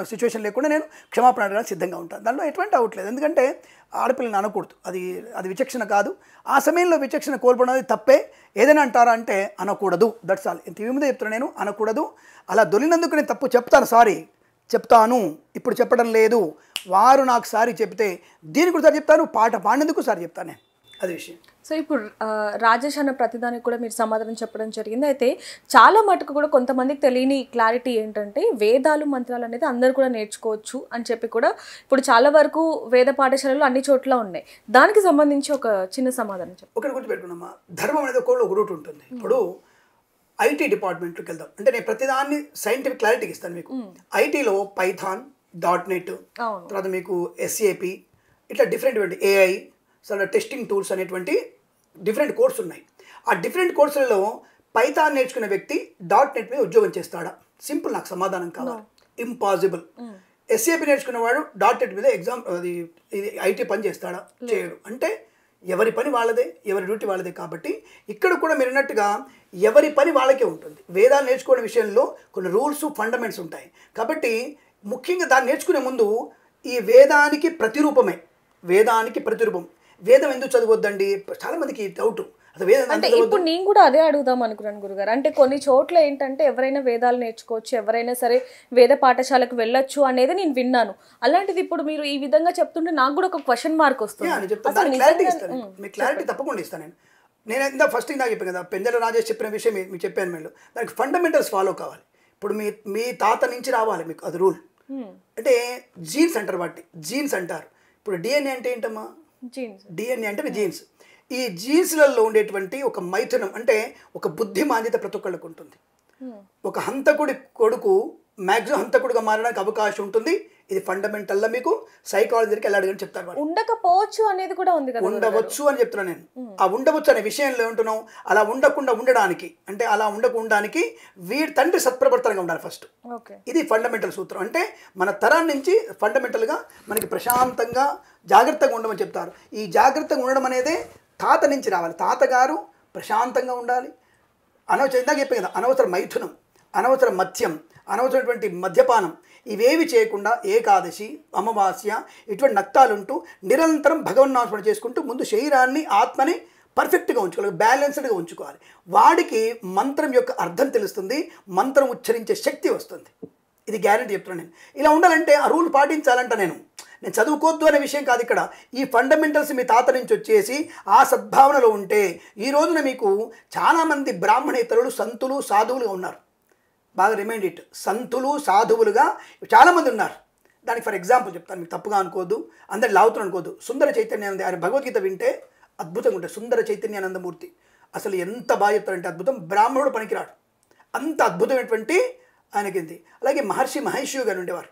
Speaker 2: సిచ్యువేషన్ లేకుండా నేను క్షమాపణ అడగడానికి సిద్ధంగా ఉంటాను. దాంట్లో ఎటువంటి అవట్లేదు. ఎందుకంటే ఆడపిల్లని అనకూడదు, అది విచక్షణ కాదు. ఆ సమయంలో విచక్షణ కోల్పోవడం తప్పే. ఏదైనా అంటారా అంటే అనకూడదు, దట్స్ ఆల్. ఇంత ముందే చెప్తున్నాను, నేను అనకూడదు. అలా దొరినందుకు నేను తప్పు చెప్తాను, సారీ చెప్తాను, ఇప్పుడు చెప్పడం లేదు. వారు నాకు సారీ చెప్తే దీనికి కూడా సారి చెప్తాను, పాట పాడినందుకు సారి చెప్తాను నేను, అది విషయం.
Speaker 1: సో ఇప్పుడు రాజేష్ అన్న ప్రతిదానికి కూడా మీరు సమాధానం చెప్పడం జరిగింది. అయితే చాలా మటుకు కూడా కొంతమందికి తెలియని క్లారిటీ ఏంటంటే వేదాలు మంత్రాలు అనేది అందరూ కూడా నేర్చుకోవచ్చు అని చెప్పి కూడా ఇప్పుడు చాలా వరకు వేద పాఠశాలలు అన్ని చోట్ల ఉన్నాయి. దానికి సంబంధించి ఒక చిన్న సమాధానం చెప్పండి.
Speaker 2: ఒకటి గుర్తుపెట్టుకున్నామా, ధర్మం అనేది ఒక రూట్ ఉంటుంది. ఇప్పుడు ఐటీ డిపార్ట్మెంట్కి వెళ్దాం అంటే నేను ప్రతిదాన్ని సైంటిఫిక్ క్లారిటీకి ఇస్తాను మీకు. ఐటీలో పైథాన్, .NET, తర్వాత మీకు SAP, ఇట్లా డిఫరెంట్ AI, టెస్టింగ్ టూల్స్ అనేటువంటి డిఫరెంట్ కోర్స్ ఉన్నాయి. ఆ డిఫరెంట్ కోర్సులలో పైథాన్ నేర్చుకునే వ్యక్తి .NET మీద ఉద్యోగం చేస్తాడా? సింపుల్, నాకు సమాధానం కావాలి. ఇంపాసిబుల్. SAP నేర్చుకునేవాడు .NET మీద ఇది IT పని చేస్తాడా? చేయడు. అంటే ఎవరి పని వాళ్ళదే, ఎవరి డ్యూటీ వాళ్ళదే. కాబట్టి ఇక్కడ కూడా మీరు అన్నట్టుగా ఎవరి పని వాళ్ళకే ఉంటుంది. వేదాలు నేర్చుకునే విషయంలో కొన్ని రూల్స్, ఫండమెంట్స్ ఉంటాయి. కాబట్టి ముఖ్యంగా దాన్ని నేర్చుకునే ముందు ఈ వేదానికి ప్రతిరూపమే, వేదానికి ప్రతిరూపం వేదం ఎందుకు చదవద్దండి చాలా మందికి డౌట్.
Speaker 1: అంటే ఇప్పుడు నేను కూడా అదే అడుగుదాం అనుకున్నాను గురుగారు. అంటే కొన్ని చోట్ల ఏంటంటే ఎవరైనా వేదాలు నేర్చుకోవచ్చు, ఎవరైనా సరే వేద పాఠశాలకు వెళ్ళొచ్చు అనేది నేను విన్నాను. అలాంటిది ఇప్పుడు మీరు ఈ విధంగా చెప్తుంటే నాకు కూడా ఒక క్వశ్చన్ మార్క్ వస్తుంది.
Speaker 2: క్లారిటీ తప్పకుండా ఇస్తాను నేను ఇందా ఫస్ట్ ఇందాక చెప్పాను కదా, పెంజల రాజేష్ చెప్పిన విషయం మీకు చెప్పాను. మీరు దానికి ఫండమెంటల్స్ ఫాలో కావాలి. ఇప్పుడు మీ తాత నుంచి రావాలి మీకు, అది రూల్. అంటే జీన్స్ అంటారు, వాటి జీన్స్ అంటారు. ఇప్పుడు DNA అంటే ఏంటమ్మా? DNA అంటే జీన్స్. ఈ జీన్స్లలో ఉండేటువంటి ఒక మైథునం, అంటే ఒక బుద్ధిమాంద్యత ప్రతి ఒక్కళ్ళకు ఉంటుంది. ఒక హంతకుడి కొడుకు మ్యాక్సిమం హంతకుడిగా మారడానికి అవకాశం ఉంటుంది. ఇది ఫండమెంటల్గా మీకు సైకాలజీకి ఎలా అడిగని చెప్తారు.
Speaker 1: ఉండకపోవచ్చు అనేది కూడా ఉంది కదా,
Speaker 2: ఉండవచ్చు అని చెప్తున్నాను నేను. ఆ ఉండవచ్చు అనే విషయంలో ఏమంటున్నాం, అలా ఉండకుండా ఉండడానికి, అంటే అలా ఉండకుండానికి వీడి తండ్రి సత్ప్రవర్తనగా ఉండాలి ఫస్ట్. ఇది ఫండమెంటల్ సూత్రం. అంటే మన తరాన్ని నుంచి ఫండమెంటల్గా మనకి ప్రశాంతంగా జాగ్రత్తగా ఉండమని చెప్తారు. ఈ జాగ్రత్తగా ఉండడం అనేది తాత నుంచి రావాలి. తాతగారు ప్రశాంతంగా ఉండాలి. ఇందాక చెప్పే కదా, అనవసర మైథునం, అనవసర మద్యం, అనవసరమైనటువంటి మద్యపానం, ఇవేవి చేయకుండా ఏకాదశి, అమావాస్య ఇటువంటి నక్తాలుంటూ నిరంతరం భగవన్నామస్మరణ చేసుకుంటూ ముందు శరీరాన్ని, ఆత్మని పర్ఫెక్ట్గా ఉంచుకోవాలి, బ్యాలెన్స్డ్గా ఉంచుకోవాలి. వాడికి మంత్రం యొక్క అర్థం తెలుస్తుంది, మంత్రం ఉచ్చరించే శక్తి వస్తుంది. ఇది గ్యారెంటీ చెప్తున్నాను నేను. ఇలా ఉండాలంటే ఆ రూల్ పాటించాలంట. నేను చదువుకోవద్దు అనే విషయం కాదు ఇక్కడ. ఈ ఫండమెంటల్స్ మీ తాత నుంచి వచ్చేసి ఆ సద్భావనలో ఉంటే ఈ రోజున మీకు చాలామంది బ్రాహ్మణేతరులు సంతులు సాధువులుగా ఉన్నారు. బాగా రిమైండ్ ఇట్, సంతులు సాధువులుగా చాలామంది ఉన్నారు. దానికి ఫర్ ఎగ్జాంపుల్ చెప్తాను, మీకు తప్పుగా అనుకోవద్దు, అందరు లావుతున్నారు అనుకోవద్దు. సుందర చైతన్యానంద ఆయన భగవద్గీత వింటే అద్భుతంగా ఉంటుంది. సుందర చైతన్యానందమూర్తి అసలు ఎంత బాగా చెప్తారంటే అద్భుతం, బ్రాహ్మణుడు పనికిరాడు, అంత అద్భుతమైనటువంటి ఆయనకింది. అలాగే మహర్షి మహేష్ యోగి అని ఉండేవారు.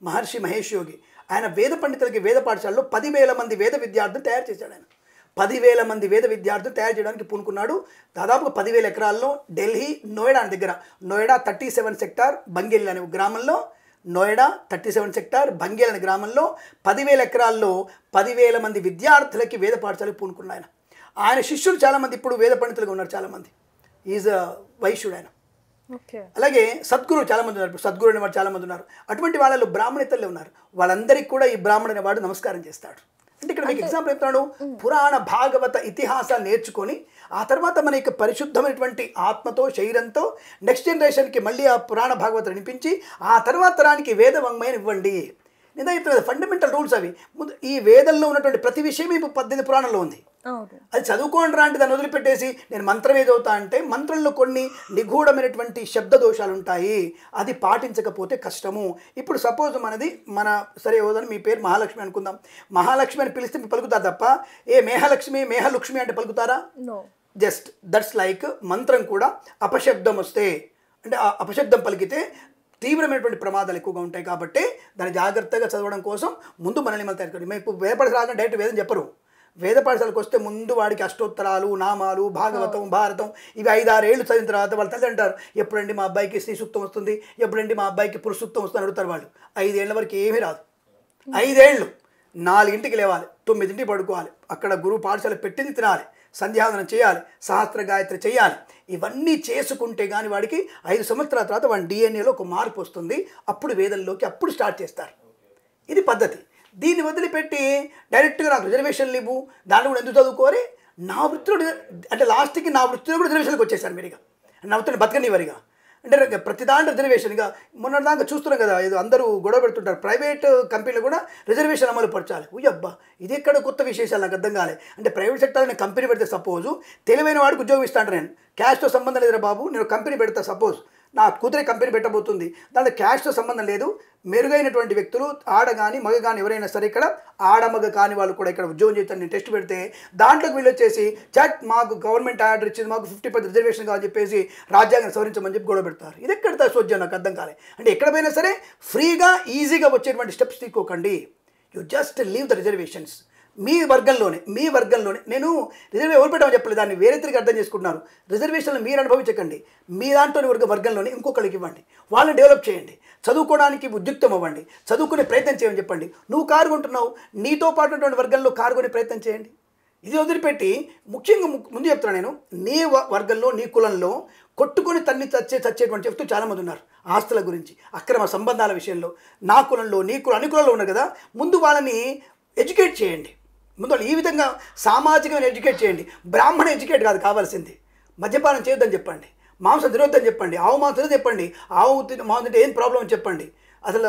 Speaker 2: మహర్షి మహేష్ యోగి ఆయన వేద పండితులకి వేద పాఠశాలలో 10,000 మంది వేద విద్యార్థులు తయారు చేశాడు. ఆయన 10,000 మంది వేద విద్యార్థులు తయారు చేయడానికి పూనుకున్నాడు. దాదాపుగా 10,000 ఎకరాల్లో ఢిల్లీ నోయిడా దగ్గర, నోయిడా 37 సెక్టార్ బంగేల్ అనే గ్రామంలో, నోయిడా 37 సెక్టార్ బంగేల్ అనే గ్రామంలో 10,000 ఎకరాల్లో 10,000 మంది విద్యార్థులకి వేద పాఠశాలకు పూనుకున్నాడు. ఆయన ఆయన శిష్యులు చాలామంది ఇప్పుడు వేద పండితులుగా ఉన్నారు. చాలామంది ఈజ్ వైశ్యుడు ఆయన. అలాగే సద్గురు చాలామంది ఉన్నారు. సద్గురు అనే వాడు చాలామంది ఉన్నారు. అటువంటి వాళ్ళలో బ్రాహ్మణేతరులే ఉన్నారు. వాళ్ళందరికీ కూడా ఈ బ్రాహ్మణ అనేవాడు నమస్కారం చేస్తాడు. అంటే ఇక్కడ మీకు ఎగ్జాంపుల్ చెప్తున్నాడు, పురాణ భాగవత ఇతిహాసాలు నేర్చుకొని ఆ తర్వాత మన యొక్క పరిశుద్ధమైనటువంటి ఆత్మతో శరీరంతో నెక్స్ట్ జనరేషన్కి మళ్ళీ ఆ పురాణ భాగవత వినిపించి ఆ తర్వాత తరానికి వేద వాంగ్మయం ఇవ్వండి. నిజంగా చెప్తున్నారు ఫండమెంటల్ రూల్స్ అవి. ముందు ఈ వేదంలో ఉన్నటువంటి ప్రతి విషయం ఇప్పుడు 18 పురాణంలో ఉంది. అది చదువుకోండి రా అంటే దాన్ని వదిలిపెట్టేసి నేను మంత్రమే చదువుతా అంటే మంత్రంలో కొన్ని నిగూఢమైనటువంటి శబ్ద దోషాలు ఉంటాయి, అది పాటించకపోతే కష్టము. ఇప్పుడు సపోజ్ మన సరే ఓదని మీ పేరు మహాలక్ష్మి అనుకుందాం. మహాలక్ష్మి అని పిలిస్తే మీరు పలుకుతారు తప్ప ఏ మేహలక్ష్మి మేహలక్ష్మి అంటే పలుకుతారా? జస్ట్ దట్స్ లైక్ మంత్రం కూడా అపశబ్దం వస్తే అంటే అపశబ్దం పలికితే తీవ్రమైనటువంటి ప్రమాదాలు ఎక్కువగా ఉంటాయి. కాబట్టి దాన్ని జాగ్రత్తగా చదవడం కోసం ముందు మనల్ని మనం తయారు. మీకు వేదపాఠశాల రాగానే డైరెక్ట్ వేదం చెప్పరు. వేద పాఠశాలకు వస్తే ముందు వాడికి అష్టోత్తరాలు, నామాలు, భాగవతం, భారతం ఇవి 5-6 ఏళ్ళు చదివిన తర్వాత వాళ్ళు తల్లి అంటారు ఎప్పుడండి మా అబ్బాయికి స్త్రీ సూక్తం వస్తుంది, ఎప్పుడండి మా అబ్బాయికి పురుష సూక్తం వస్తుంది అడుగుతారు. వాళ్ళు 5 ఏళ్ల వరకు ఏమీ రాదు. 5 ఏళ్ళు 4ంటికి లేవాలి, 9ంటికి పడుకోవాలి, అక్కడ గురువు పాఠశాల పెట్టింది తినాలి, సంధ్యావనం చేయాలి, సహస్ర గాయత్రి చేయాలి. ఇవన్నీ చేసుకుంటే కానీ వాడికి 5 సంవత్సరాల తర్వాత వాడి డిఎన్ఏలో ఒక మార్పు వస్తుంది. అప్పుడు వేదంలోకి అప్పుడు స్టార్ట్ చేస్తారు. ఇది పద్ధతి. దీన్ని వదిలిపెట్టి డైరెక్ట్గా నాకు రిజర్వేషన్లు ఇవ్వు, దాన్ని కూడా ఎందుకు చదువుకోరి, నా వృత్తిలో అంటే లాస్ట్కి నా వృత్తిలో కూడా రిజర్వేషన్కి వచ్చేసారు మీరు. ఇక నా వృత్తిని బతకనివ్వరిగా అంటే ప్రతిదాని రిజర్వేషన్గా మొన్నటిదాకా చూస్తున్నాం కదా, ఏదో అందరూ గొడవ పెడుతుంటారు. ప్రైవేట్ కంపెనీలు కూడా రిజర్వేషన్ అమలు పరచాలి. అబ్బా ఇది ఎక్కడ కొత్త విశేషాలు నాకు అర్థం కాలే. అంటే ప్రైవేట్ సెక్టర్లో నేను కంపెనీ పెడితే సపోజు తెలివైన వాడికి ఉద్యోగం ఇస్తాను. నేను క్యాష్తో సంబంధం లేదురా బాబు, నేను కంపెనీ పెడతా, సపోజ్ నా కూతురే కంపెనీ పెట్టబోతుంది, దాంట్లో క్యాష్తో సంబంధం లేదు, మెరుగైనటువంటి వ్యక్తులు ఆడ కానీ మగ కానీ ఎవరైనా సరే ఇక్కడ ఆడమగ కాని వాళ్ళు కూడా ఇక్కడ ఉద్యోగం చేస్తాను నేను టెస్ట్ పెడితే దాంట్లోకి వీళ్ళు వచ్చేసి చట్ మాకు గవర్నమెంట్ ఆర్డర్ ఇచ్చింది, మాకు 50% రిజర్వేషన్ కావాలని చెప్పేసి రాజ్యాంగం సవరించమని చెప్పి గొడవ పెడతారు. ఇది ఎక్కడ సోద్యం నాకు అర్థం కాలే. అంటే ఎక్కడ పోయినా సరే ఫ్రీగా ఈజీగా వచ్చేటువంటి స్టెప్స్ తీసుకోకండి. You just leave the reservations. మీ వర్గంలోనే నేను రిజర్వేషన్ ఎవరు పెట్టామని చెప్పలేదు, దాన్ని వేరే తిరిగి అర్థం చేసుకుంటున్నారు. రిజర్వేషన్లు మీరు అనుభవించకండి, మీ దాంట్లోని వర్గంలోనే ఇంకొకరికి ఇవ్వండి, వాళ్ళని డెవలప్ చేయండి, చదువుకోవడానికి ఉద్యుక్తం అవ్వండి, చదువుకునే ప్రయత్నం చేయమని చెప్పండి. నువ్వు కారు కొంటున్నావు, నీతో పాటు ఉన్నటువంటి వర్గంలో కారు కొనే ప్రయత్నం చేయండి. ఇది వదిలిపెట్టి ముఖ్యంగా ముందు చెప్తున్నాను నేను, నీ వర్గంలో నీ కులంలో కొట్టుకొని చచ్చేటువంటి చెప్తూ చాలామంది ఉన్నారు. ఆస్తుల గురించి, అక్రమ సంబంధాల విషయంలో, నా కులంలో నీ కులం అన్ని కులంలో ఉన్నారు కదా, ముందు వాళ్ళని ఎడ్యుకేట్ చేయండి. ముందు వాళ్ళు ఈ విధంగా సామాజికమైన ఎడ్యుకేట్ చేయండి. బ్రాహ్మణ ఎడ్యుకేట్ కాదు కావాల్సింది. మద్యపానం చేయొద్దని చెప్పండి, మాంసం తినొద్దని చెప్పండి, ఆవు మాంసం చెప్పండి, ఆవు మాంసం తింటే ఏం ప్రాబ్లం అని చెప్పండి, అసలు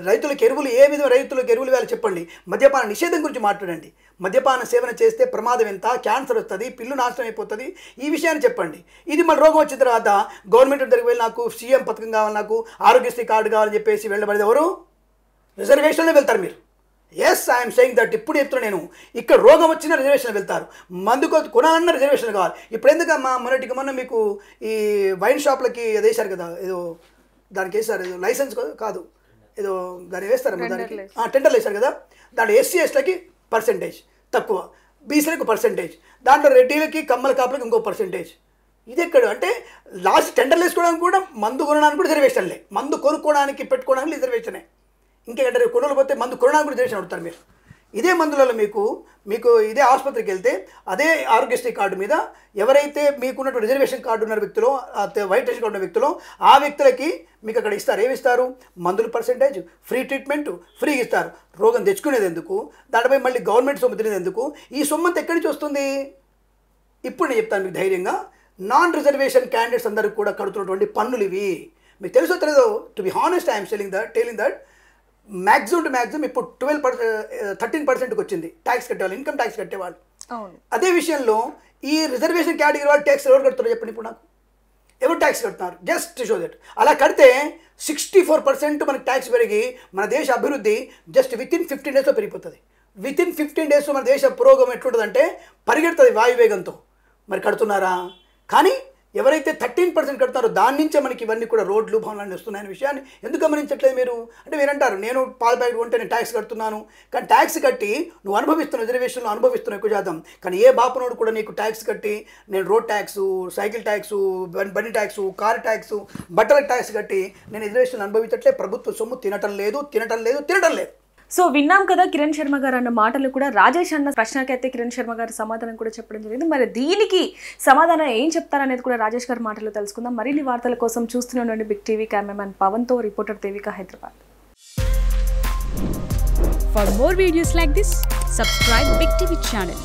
Speaker 2: రైతులకు ఎరువులు ఏ విధంగా రైతులకు ఎరువులు వేయాలి చెప్పండి, మద్యపాన నిషేధం గురించి మాట్లాడండి. మద్యపాన సేవన చేస్తే ప్రమాదం ఎంత, క్యాన్సర్ వస్తుంది, పిల్లు నాశనం అయిపోతుంది, ఈ విషయాన్ని చెప్పండి. ఇది మన రోగం వచ్చిన తర్వాత గవర్నమెంట్ దగ్గరికి వెళ్ళి నాకు సీఎం పథకం కావాలి, నాకు ఆరోగ్యశ్రీ కార్డు కావాలని చెప్పేసి వెళ్ళబడేది ఎవరు? రిజర్వేషన్లో వెళ్తారు మీరు. Yes I'm saying that. ఇప్పుడు చెప్తున్నా నేను, ఇక్కడ రోగం వచ్చిన రిజర్వేషన్ వెళ్తారు, మందుకు కొనాలన్న రిజర్వేషన్ కావాలి. ఇప్పుడు ఎందుకమ్మా మొన్న మీకు ఈ వైన్ షాప్లకి అది వేశారు కదా, ఏదో దానికి వేస్తారు, ఏదో లైసెన్స్ కాదు ఏదో దాన్ని వేస్తారమ్మా, దానికి టెండర్లు వేశారు కదా, దాంట్లో ఎస్సీ ఎస్టీలకి పర్సెంటేజ్ తక్కువ, బీసీలకు పర్సెంటేజ్, దాంట్లో రెడ్డిలకి కమ్మల కాపులకి ఇంకో పర్సెంటేజ్. ఇది ఎక్కడ అంటే లాస్ట్ టెండర్లు వేసుకోవడానికి కూడా మందు కొనడానికి కూడా రిజర్వేషన్లే, మందు కొనుక్కోవడానికి పెట్టుకోవడానికి రిజర్వేషనే. ఇంకేంటే కొనుగోలు పోతే మందు కొనడానికి కూడా రిజర్వేషన్ అడుగుతారు మీరు. ఇదే మందులలో మీకు ఇదే ఆసుపత్రికి వెళ్తే అదే ఆరోగ్యశ్రీ కార్డు మీద ఎవరైతే మీకున్నటువంటి రిజర్వేషన్ కార్డు ఉన్న వ్యక్తులు, వైట్ రేషన్ కార్డు ఉన్న వ్యక్తులు, ఆ వ్యక్తులకి మీకు అక్కడ ఇస్తారు. ఏమి ఇస్తారు? మందులు పర్సెంటేజ్, ఫ్రీ ట్రీట్మెంట్ ఫ్రీగా ఇస్తారు. రోగం తెచ్చుకునేది ఎందుకు, దానిపై మళ్ళీ గవర్నమెంట్ సొమ్ము తినేది ఎందుకు? ఈ సొమ్మంతా ఎక్కడి నుంచి వస్తుంది? ఇప్పుడు నేను చెప్తాను మీకు ధైర్యంగా, నాన్ రిజర్వేషన్ క్యాండిడేట్స్ అందరికీ కూడా కడుతున్నటువంటి పన్నులు ఇవి. మీకు తెలుసో తెలియదో, to be honest I'm telling that maximum to maximum ఇప్పుడు 13%కి వచ్చింది ట్యాక్స్ కట్టేవాళ్ళు, ఇన్కమ్ ట్యాక్స్ కట్టేవాళ్ళు. అదే విషయంలో ఈ రిజర్వేషన్ కేటగిరీ వాళ్ళు ట్యాక్స్ ఎవరు కడుతున్నారు చెప్పండి? ఇప్పుడు నాకు ఎవరు ట్యాక్స్ కడుతున్నారు? Just show that. అలా కడితే 64% మనకి ట్యాక్స్ పెరిగి మన దేశ అభివృద్ధి జస్ట్ వితిన్ 15 డేస్లో పెరిగిపోతుంది. వితిన్ 15 డేస్లో మన దేశ పురోగమనం ఎట్లుంటుందంటే పరిగెడుతుంది వాయువేగంతో. మరి కడుతున్నారా? కానీ ఎవరైతే 13% కడుతున్నారో దాని నుంచే మనకి ఇవన్నీ కూడా రోడ్లు భవనాలు వస్తున్నాయనే విషయాన్ని ఎందుకు గమనించట్లేదు మీరు? అంటే మీరు అంటారు నేను పాల ప్యాకెట్ కొంటే నేను ట్యాక్స్ కడుతున్నాను, కానీ ట్యాక్స్ కట్టి నువ్వు అనుభవిస్తున్నావు, రిజర్వేషన్లో అనుభవిస్తున్నావు ఎక్కువ శాతం. కానీ ఏ బాపనోడు కూడా నీకు ట్యాక్స్ కట్టి నేను రోడ్ ట్యాక్సు, సైకిల్ ట్యాక్సు, బండి ట్యాక్సు, కార్ ట్యాక్సు, బట్టల ట్యాక్స్ కట్టి నేను రిజర్వేషన్ అనుభవించట్లే. ప్రభుత్వ సొమ్ము తినటం లేదు.
Speaker 1: సో విన్నాం కదా కిరణ్ శర్మ గారు అన్న మాటలు కూడా. రాజేష్ అన్న ప్రశ్నకైతే కిరణ్ శర్మ గారు సమాధానం కూడా చెప్పడం జరిగింది. మరి దీనికి సమాధానం ఏం చెప్తారనేది కూడా రాజేష్ గారి మాటలు తెలుసుకుందాం. మరిన్ని వార్తల కోసం చూస్తున్నాను బిగ్ టీవీ కెమెరామెన్ పవన్తో, reporter Devika, Hyderabad.
Speaker 3: For more videos like this, subscribe Big TV channel.